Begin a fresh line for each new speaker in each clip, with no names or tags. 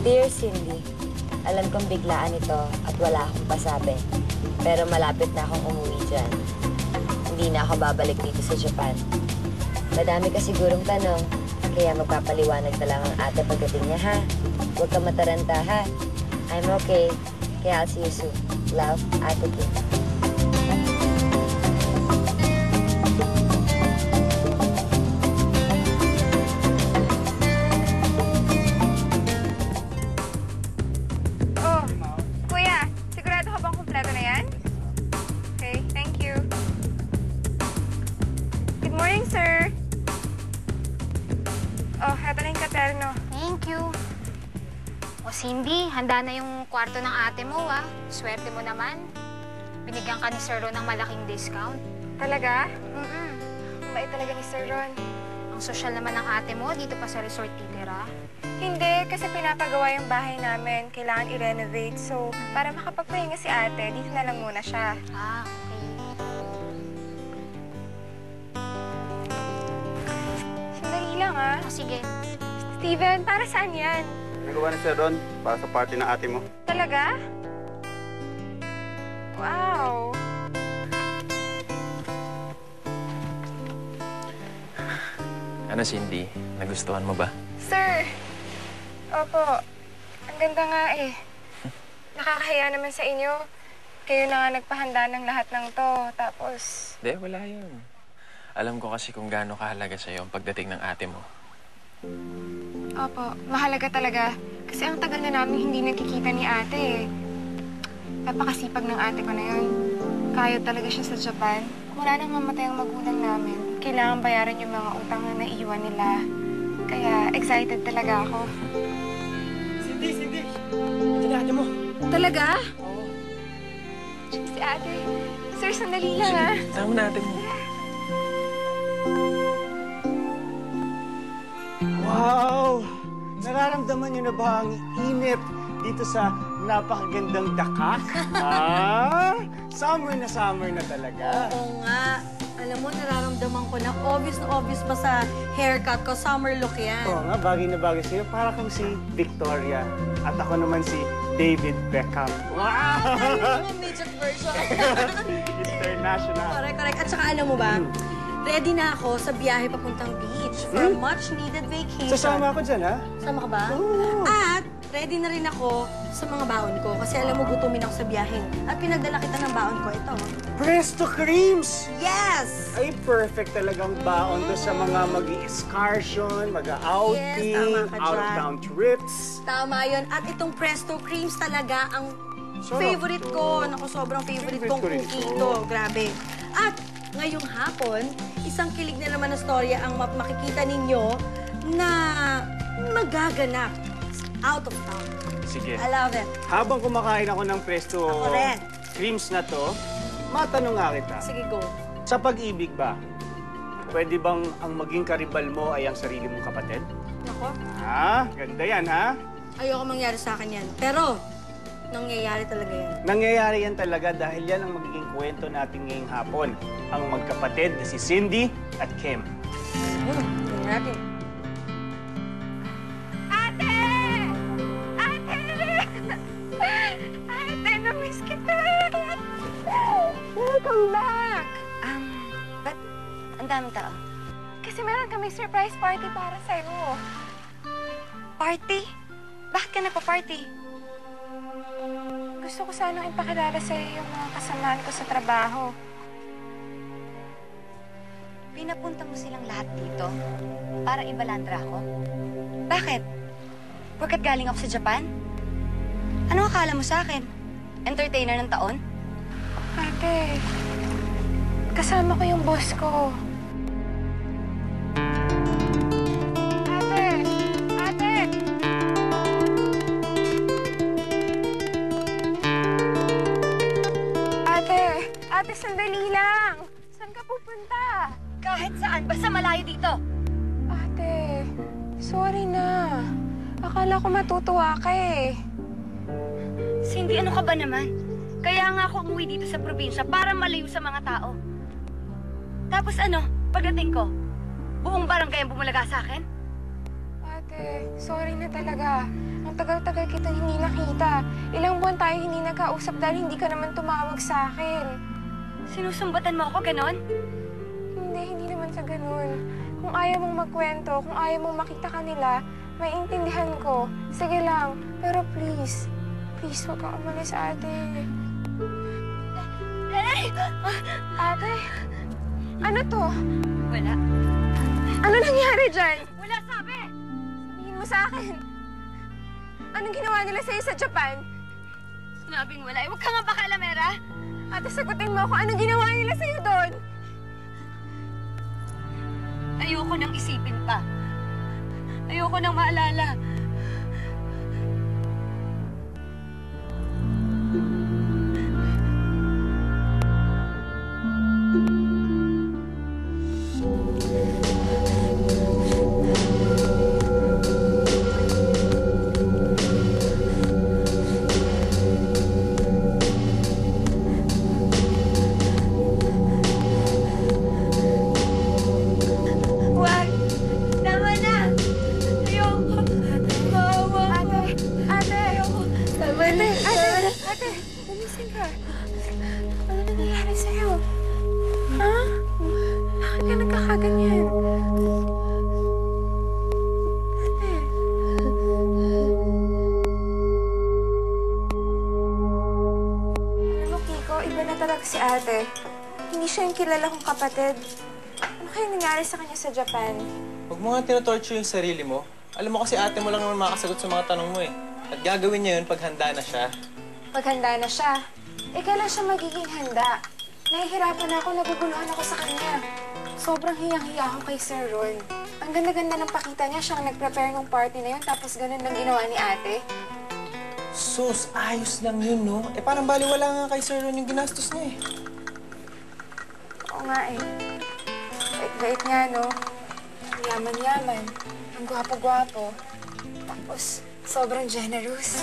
Dear Cindy, alam kong biglaan ito at wala akong pasabi. Pero malapit na akong umuwi dyan. Hindi na ako babalik dito sa Japan. Madami ka sigurong tanong, kaya magpapaliwanag na lang ang ate pagdating niya, ha? Huwag ka mataranta, ha? I'm okay. Kaya I'll see you soon. Love, Ate Kim.
Cindy, handa na yung kwarto ng ate mo, ah. Swerte mo naman. Binigyan ka ni Sir Ron ng malaking discount.
Talaga? Bait talaga ni Sir Ron.
Ang sosyal naman ng ate mo, dito pa sa resort titira.
Hindi, kasi pinapagawa yung bahay namin. Kailangan i-renovate. So, para makapagpahinga si ate, dito na lang muna siya.
Ah, okay.
Sandali lang, ah.
Oh, sige.
Steven, para saan yan?
Nagawa ni Sir Ron para sa party ng ate mo.
Talaga? Wow!
Ano, Cindy? Nagustuhan mo ba?
Sir! Opo. Ang ganda nga eh. Nakakahiya naman sa inyo. Kayo na nga nagpahanda ng lahat ng to. Tapos...
Hindi, wala yun. Alam ko kasi kung gaano kahalaga sa'yo ang pagdating ng ate mo.
Opo, mahalaga talaga. Kasi ang tagal na namin hindi nagkikita ni ate eh. Napakasipag ng ate ko na yun. Kaya talaga siya sa Japan. Wala nang mamatay ang magulang namin. Kailangan bayaran yung mga utang na naiwan nila. Kaya excited talaga ako.
Cindy! Ito ate mo.
Talaga?
Oo.
Si ate. Sir, sandali lang ah.
Tama na ate mo.
Wow! Nararamdaman niyo na ba ang init dito sa napakagandang Dakak? Summer na talaga.
Oo nga. Alam mo, nararamdaman ko na obvious pa sa haircut ko. Summer look yan.
Oo nga, bagay na bagay sa'yo. Para kang si Victoria. At ako naman si David Beckham. Wow!
Ay, yung midget version.
International.
Correct. At saka alam mo ba, ready na ako sa biyahe papuntang beach for a much-needed vacation.
Sasama ako dyan, ha?
Sama ka ba?
Oo.
At ready na rin ako sa mga baon ko. Kasi alam mo, gutumin ako sa biyahe. At pinagdala kita ng baon ko. Ito.
Presto Creams!
Yes!
Ay, perfect talagang baon doon sa mga mag-i-excursion, mag-outing,
Yes, tama ka
out-of-town trips.
Tama yun. At itong Presto Creams talaga ang favorite ko. Naku, sobrang favorite kong
ko rin
cookie
ito.
ito. Grabe. At ngayong hapon, isang kilig na naman na storya ang makikita ninyo na magaganap out of town.
Sige.
I love it.
Habang kumakain ako ng Presto
Ako rin.
Creams na to, matanong nga kita.
Sige, go.
Sa pag-ibig ba, pwede bang ang maging karibal mo ay ang sarili mong kapatid?
Nako,
Ganda yan, ha?
ayoko mangyari sa akin yan. Pero, nangyayari talaga yan.
Nangyayari yan talaga dahil yan ang magiging kwento natin ngayong hapon. Ang magkapatid na si Cindy at Kim.
Tingnan natin.
Ate! Ate, na-miss kita! Welcome back!
Ba't ang daming tao?
Kasi meron kami surprise party para sa'yo.
Party? Bakit ka nagpa-party?
Gusto ko sanang ipakilala sa'yo yung mga kasamaan ko sa trabaho.
Pinapunta mo silang lahat dito para ibalandra ako? Bakit? Porket galing ako sa Japan? Ano akala mo sa akin? Entertainer ng taon?
Ate, kasama ko yung boss ko. Ate, sandali lang. Saan ka pupunta?
Kahit saan, basta malayo dito.
Ate, sorry na. Akala ko matutuwa ka eh.
Cindy, ano ka ba naman? Kaya nga ako umuwi dito sa probinsya para malayo sa mga tao. Tapos ano, pagdating ko, buong barangay ang bumalaga sa akin?
Ate, sorry na talaga. Ang tagal-tagal kita hindi nakita. Ilang buwan tayo hindi nagkausap dahil hindi ka naman tumawag sa akin.
Sinusumbatan mo ako, ganon?
Hindi naman sa ganun. Kung ayaw mong magkwento, kung ayaw mong makita kanila, maiintindihan ko. Sige lang, pero please, huwag kang umalis, ate. Ate, ano to?
Wala.
Ano nangyari dyan?
Wala, sabi!
Sabihin mo sa akin. Anong ginawa nila sa'yo sa Japan?
Sinabing wala. Huwag ka nga pakalamera.
Ate, sagutin mo ako. Anong ginawa nila sa'yo doon?
Ayoko nang isipin pa. Ayoko nang maalala. Wag! Tama na! Ayoko! Maawa!
Ate!
Tama na!
Ate! Gumising ka. Ano nangyayari sa'yo? Ha? Bakit ka nagkakaganyan? Ate! Alam mo, Kiko, iba na talaga si ate. Hindi siya yung kilala kong kapatid. Ano kaya nangyari sa kanya sa Japan?
Huwag mo nga tinatorture yung sarili mo. Alam mo kasi ate mo lang naman makasagot sa mga tanong mo eh. At gagawin niya yun pag handa na siya.
Maghanda na siya. Eh, kailan siya magiging handa? Nahihirapan na ako, naguguluhan ako sa kanya. Sobrang hiyang-hiya ako kay Sir Ron. Ang ganda-ganda ng pakita niya, siyang nag-prepare ng party na yun, tapos ganun lang ginawa ni ate.
Sus, ayos lang yun, no? Eh, parang baliwala nga kay Sir Ron yung ginastos niya eh.
Oo nga eh. Bait-bait nga, no? Ang yaman-yaman. Ang gwapo-gwapo. Tapos, sobrang generous.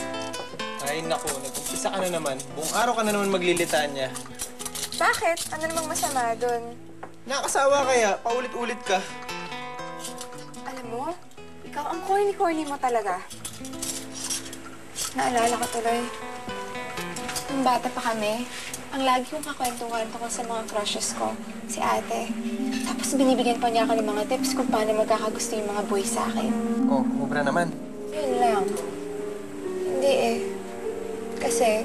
Ay, naku, nag-umpisa ka na naman. Buong araw ka na naman maglilitanya.
Bakit? Ano namang masama doon?
Nakakasawa kaya, paulit-ulit ka.
Alam mo, ikaw ang corny-corny mo talaga. Naalala ko tuloy. Nung bata pa kami, ang lagi kong kakwento-kwento ko sa mga crushes ko, si ate. Tapos binibigyan pa niya ako ng mga tips kung paano magkakagusto yung mga boys sa akin.
Oh, kumubra naman.
Yun lang. Hindi eh. Kasi,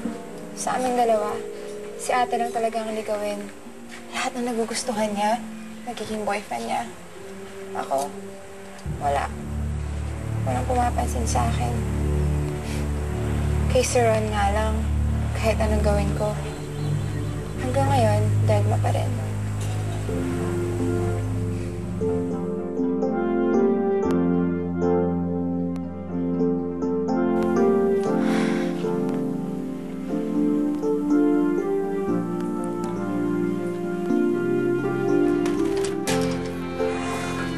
sa aming dalawa, si ate lang talaga ang ligawin. Lahat ng nagugustuhan niya, nagiging boyfriend niya. Ako, wala. Walang pumapansin sa akin. Kay Sir Ron nga lang, kahit anong gawin ko. Hanggang ngayon, dagma pa rin.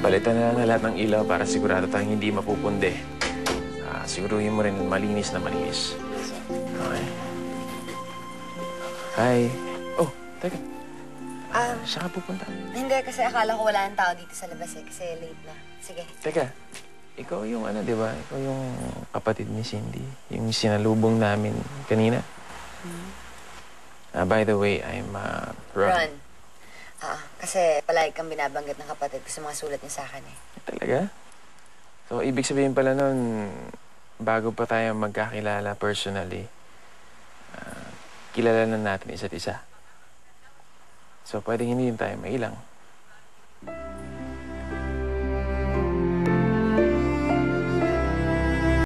Palitan na lang na lahat ng ilaw para sigurado tayong hindi mapupunde. Siguruhin mo rin malinis na malinis. Okay. Hi. Oh, teka. Saan ka pupunta?
Hindi, kasi akala ko wala nang tao dito sa labas eh, kasi late na. Sige.
Teka, ikaw yung ano, di ba? Ikaw yung kapatid ni Cindy. Yung sinalubong namin kanina. By the way, I'm Ron.
Ron. Kasi palagi kang binabanggit ng kapatid ko sa mga sulat niya sa akin eh.
Talaga? So, ibig sabihin pala nun, bago pa tayo magkakilala personally, kilala na natin isa't isa. So, pwedeng hindi tayo mailang.